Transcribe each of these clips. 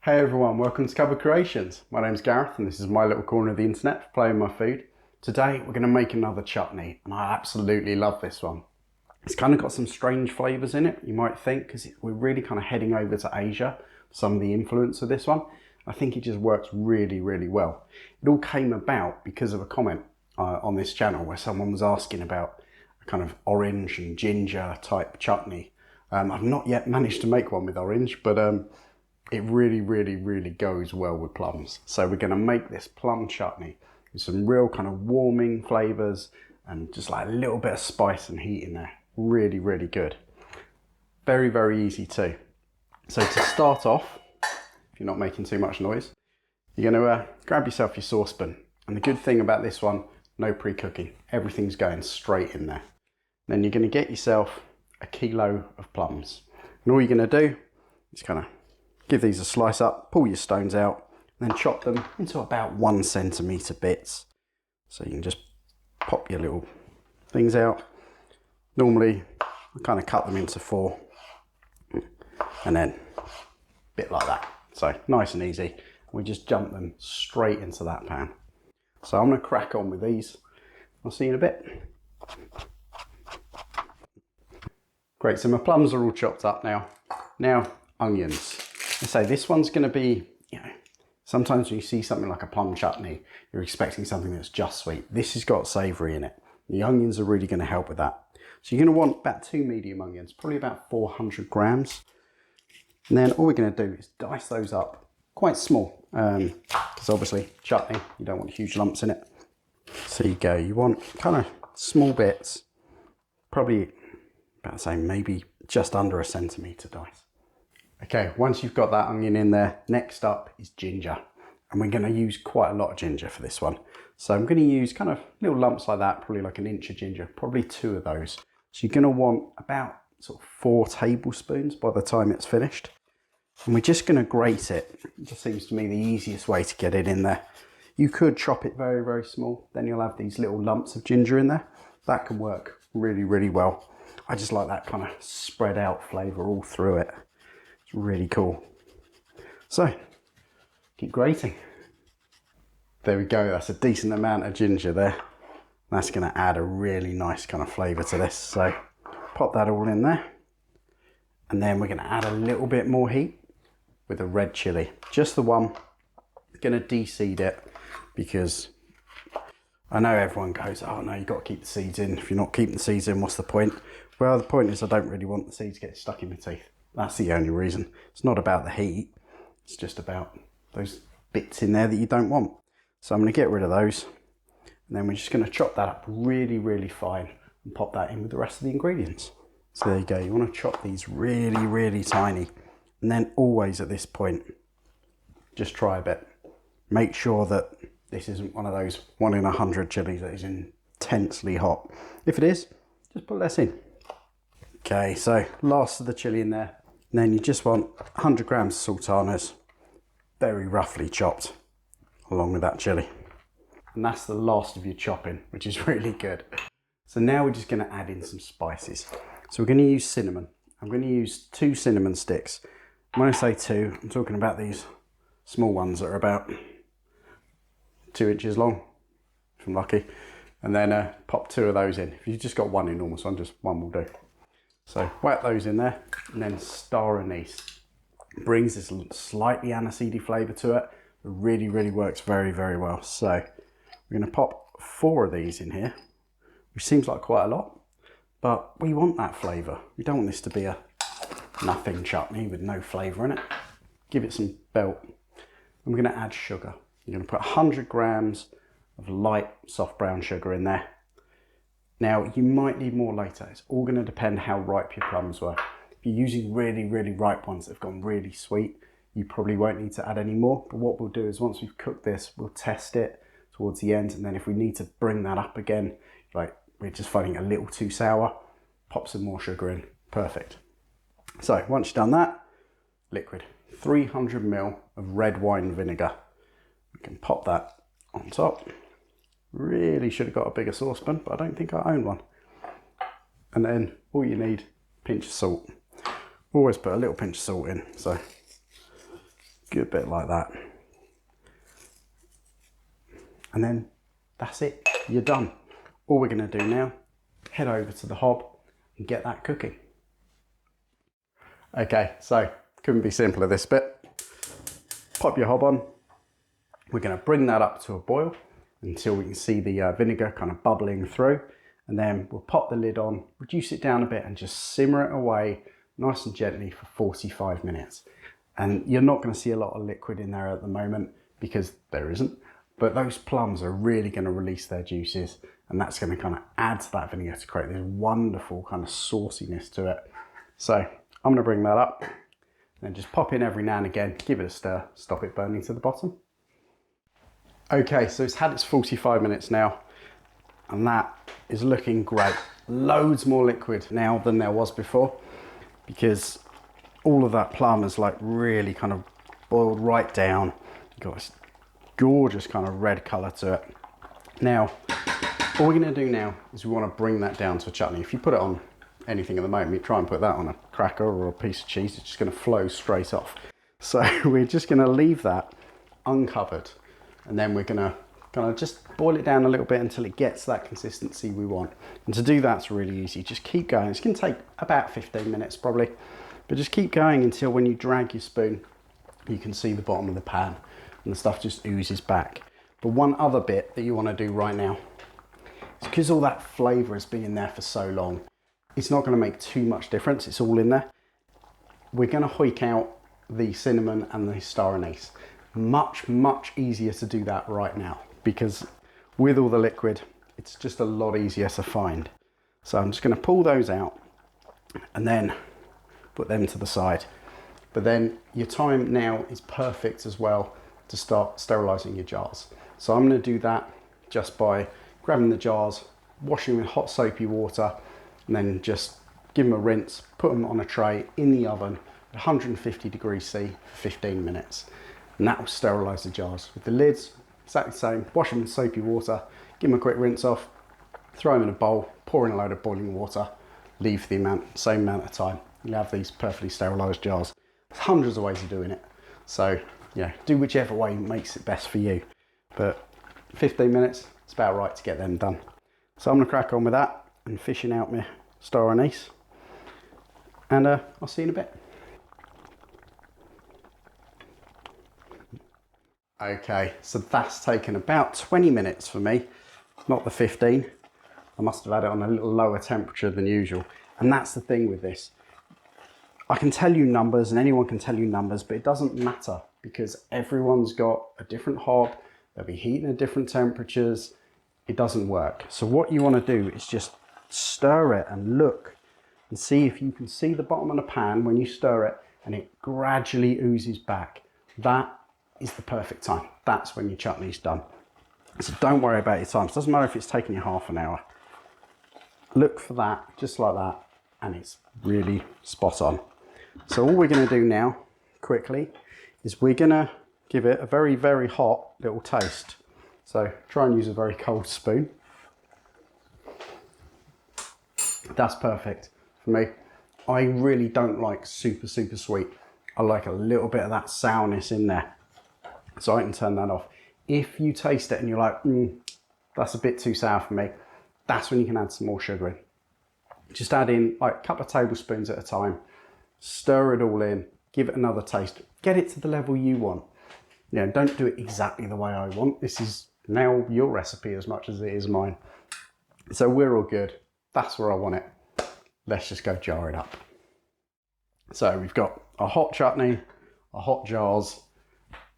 Hey everyone, welcome to Cupboard Creations. My name's Gareth and this is my little corner of the internet for playing my food. Today we're going to make another chutney and I absolutely love this one. It's kind of got some strange flavours in it, you might think, because we're really kind of heading over to Asia for some of the influence of this one. I think it just works really, really well. It all came about because of a comment on this channel where someone was asking about a kind of orange and ginger type chutney. I've not yet managed to make one with orange, but it really goes well with plums. So we're going to make this plum chutney with some real kind of warming flavours and just like a little bit of spice and heat in there. Really good. Very easy too. So to start off, if you're not making too much noise, you're going to grab yourself your saucepan. And the good thing about this one, no pre-cooking. Everything's going straight in there. Then you're going to get yourself a kilo of plums. And all you're going to do is kind of give these a slice up, pull your stones out, and then chop them into about 1 centimetre bits. So you can just pop your little things out. Normally, I kind of cut them into 4, and then a bit like that. So nice and easy. We just jump them straight into that pan. So I'm going to crack on with these. I'll see you in a bit. Great, so my plums are all chopped up now. Now, onions. I say this one's going to be, sometimes when you see something like a plum chutney, you're expecting something that's just sweet. This has got savoury in it. The onions are really going to help with that. So you're going to want about 2 medium onions, probably about 400 grams. And then all we're going to do is dice those up quite small, because obviously chutney, you don't want huge lumps in it. So you go, you want kind of small bits, probably about the same, maybe just under 1 centimetre dice. Okay, once you've got that onion in there, next up is ginger. And we're going to use quite a lot of ginger for this one. So I'm going to use kind of little lumps like that, probably like 1 inch of ginger, probably 2 of those. So you're going to want about sort of 4 tablespoons by the time it's finished. And we're just going to grate it. It just seems to me the easiest way to get it in there. You could chop it very small, then you'll have these little lumps of ginger in there. That can work really well. I just like that kind of spread out flavour all through it. It's really cool. So, keep grating. There we go, that's a decent amount of ginger there. That's going to add a really nice kind of flavour to this. So, pop that all in there. And then we're going to add a little bit more heat with a red chilli. Just the one. Going to de-seed it because I know everyone goes, oh no, you've got to keep the seeds in. If you're not keeping the seeds in, what's the point? Well, the point is I don't really want the seeds to get stuck in my teeth. That's the only reason. It's not about the heat. It's just about those bits in there that you don't want. So I'm going to get rid of those. And then we're just going to chop that up really fine and pop that in with the rest of the ingredients. So there you go. You want to chop these really tiny. And then always at this point, just try a bit. Make sure that this isn't one of those 1 in 100 chilies that is intensely hot. If it is, just put less in. Okay, so last of the chili in there. And then you just want 100 grams of sultanas, very roughly chopped, along with that chili. And that's the last of your chopping, which is really good. So now we're just going to add in some spices. So we're going to use cinnamon. I'm going to use 2 cinnamon sticks. When I say 2, I'm talking about these small ones that are about 2 inches long, if I'm lucky. And then pop 2 of those in. If you've just got 1 enormous one, just 1 will do. So whack those in there, and then star anise. It brings this slightly aniseedy flavour to it. It really works very well. So we're going to pop 4 of these in here, which seems like quite a lot, but we want that flavour. We don't want this to be a nothing chutney with no flavour in it. Give it some belt. And we're going to add sugar. You're going to put 100 grams of light soft brown sugar in there. Now, you might need more later. It's all going to depend how ripe your plums were. If you're using really ripe ones that have gone really sweet, you probably won't need to add any more. But what we'll do is once we've cooked this, we'll test it towards the end. And then if we need to bring that up again, like we're just finding a little too sour, pop some more sugar in. Perfect. So once you've done that, liquid. 300 ml of red wine vinegar. We can pop that on top. Really should have got a bigger saucepan, but I don't think I own one. And then all you need, pinch of salt. Always put a little pinch of salt in. So good bit like that. And then that's it, you're done. All we're gonna do now, head over to the hob and get that cooking. Okay, so couldn't be simpler this bit. Pop your hob on. We're gonna bring that up to a boil until we can see the vinegar kind of bubbling through. And then we'll pop the lid on, reduce it down a bit and just simmer it away nice and gently for 45 minutes. And you're not gonna see a lot of liquid in there at the moment because there isn't. But those plums are really going to release their juices, and that's going to kind of add to that vinegar to create this wonderful kind of sauciness to it. So I'm going to bring that up and then just pop in every now and again, give it a stir, stop it burning to the bottom. Okay, so it's had its 45 minutes now, and that is looking great. Loads more liquid now than there was before, because all of that plum is like really kind of boiled right down. You've got this gorgeous kind of red colour to it. Now, all we're going to do now is we want to bring that down to a chutney. If you put it on anything at the moment, you try and put that on a cracker or a piece of cheese, it's just going to flow straight off. So we're just going to leave that uncovered, and then we're going to kind of just boil it down a little bit until it gets that consistency we want. And to do that's really easy. Just keep going. It's going to take about 15 minutes probably, but just keep going until when you drag your spoon, you can see the bottom of the pan and the stuff just oozes back. But one other bit that you want to do right now is because all that flavour has been in there for so long, it's not going to make too much difference. It's all in there. We're going to hoik out the cinnamon and the star anise. Much, much easier to do that right now because with all the liquid, it's just a lot easier to find. So I'm just going to pull those out and then put them to the side. But then your time now is perfect as well to start sterilising your jars. So I'm going to do that just by grabbing the jars, washing with hot soapy water, and then just give them a rinse, put them on a tray in the oven at 150 degrees C for 15 minutes. And that will sterilise the jars. With the lids, exactly the same, wash them in soapy water, give them a quick rinse off, throw them in a bowl, pour in a load of boiling water, leave the same amount of time. You'll have these perfectly sterilised jars. There's hundreds of ways of doing it. So yeah, do whichever way makes it best for you. But 15 minutes, it's about right to get them done. So I'm gonna crack on with that and fishing out my star anise. And I'll see you in a bit. Okay, so that's taken about 20 minutes for me, not the 15. I must have had it on a little lower temperature than usual. And that's the thing with this. I can tell you numbers and anyone can tell you numbers, but it doesn't matter because everyone's got a different hob. They'll be heating at different temperatures. It doesn't work. So what you want to do is just stir it and look and see if you can see the bottom of the pan when you stir it and it gradually oozes back. That is the perfect time. That's when your chutney's done. So don't worry about your time. It doesn't matter if it's taking you half an hour. Look for that, just like that, and it's really spot on. So all we're going to do now, quickly, is we're going to give it a very, very hot little taste. So try and use a very cold spoon. That's perfect for me. I really don't like super, super sweet. I like a little bit of that sourness in there. So I can turn that off. If you taste it and you're like, that's a bit too sour for me, that's when you can add some more sugar in. Just add in like a couple of tablespoons at a time, stir it all in, give it another taste, get it to the level you want. You know, don't do it exactly the way I want. This is now your recipe as much as it is mine. So we're all good. That's where I want it. Let's just go jar it up. So we've got a hot chutney, a hot jars,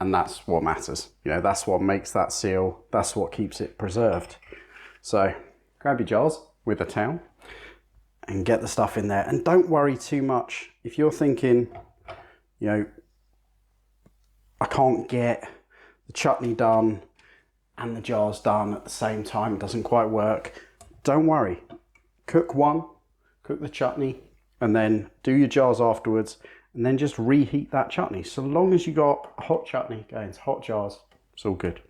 and that's what matters. You know, that's what makes that seal. That's what keeps it preserved. So grab your jars with a towel and get the stuff in there. And don't worry too much. If you're thinking, you know, I can't get the chutney done and the jars done at the same time, it doesn't quite work. Don't worry. Cook one, cook the chutney, and then do your jars afterwards, and then just reheat that chutney. So long as you got a hot chutney going into hot jars, it's all good.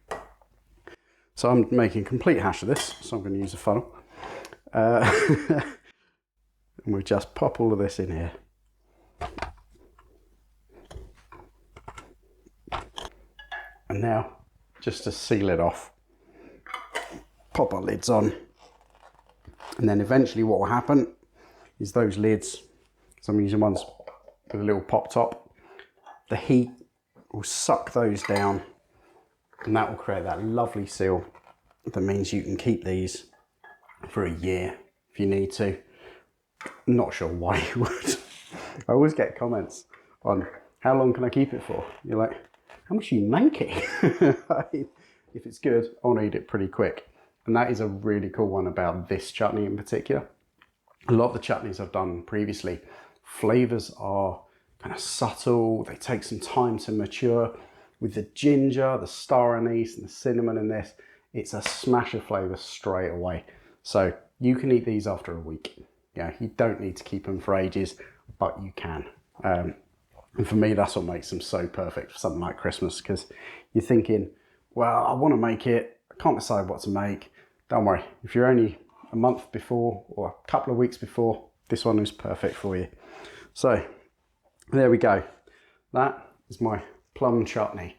So I'm making complete hash of this, so I'm going to use a funnel. And we'll just pop all of this in here. And now, just to seal it off, pop our lids on. And then eventually what will happen is those lids, so I'm using ones with a little pop top, the heat will suck those down and that will create that lovely seal. That means you can keep these for a year if you need to. I'm not sure why you would. I always get comments on how long can I keep it for? You're like, how much are you making? If it's good, I'll eat it pretty quick. And that is a really cool one about this chutney in particular. A lot of the chutneys I've done previously, flavours are kind of subtle. They take some time to mature. With the ginger, the star anise and the cinnamon in this, it's a smash of flavour straight away. So you can eat these after a week. Yeah, you don't need to keep them for ages, but you can. And for me, that's what makes them so perfect for something like Christmas, because you're thinking, well, I want to make it, I can't decide what to make. Don't worry, if you're only a month before or a couple of weeks before, this one is perfect for you. So there we go. That is my plum chutney.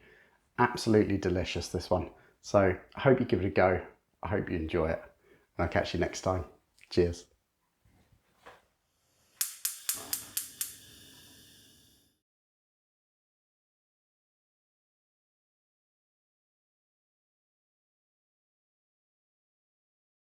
Absolutely delicious, this one. So I hope you give it a go. I hope you enjoy it. And I'll catch you next time. Cheers.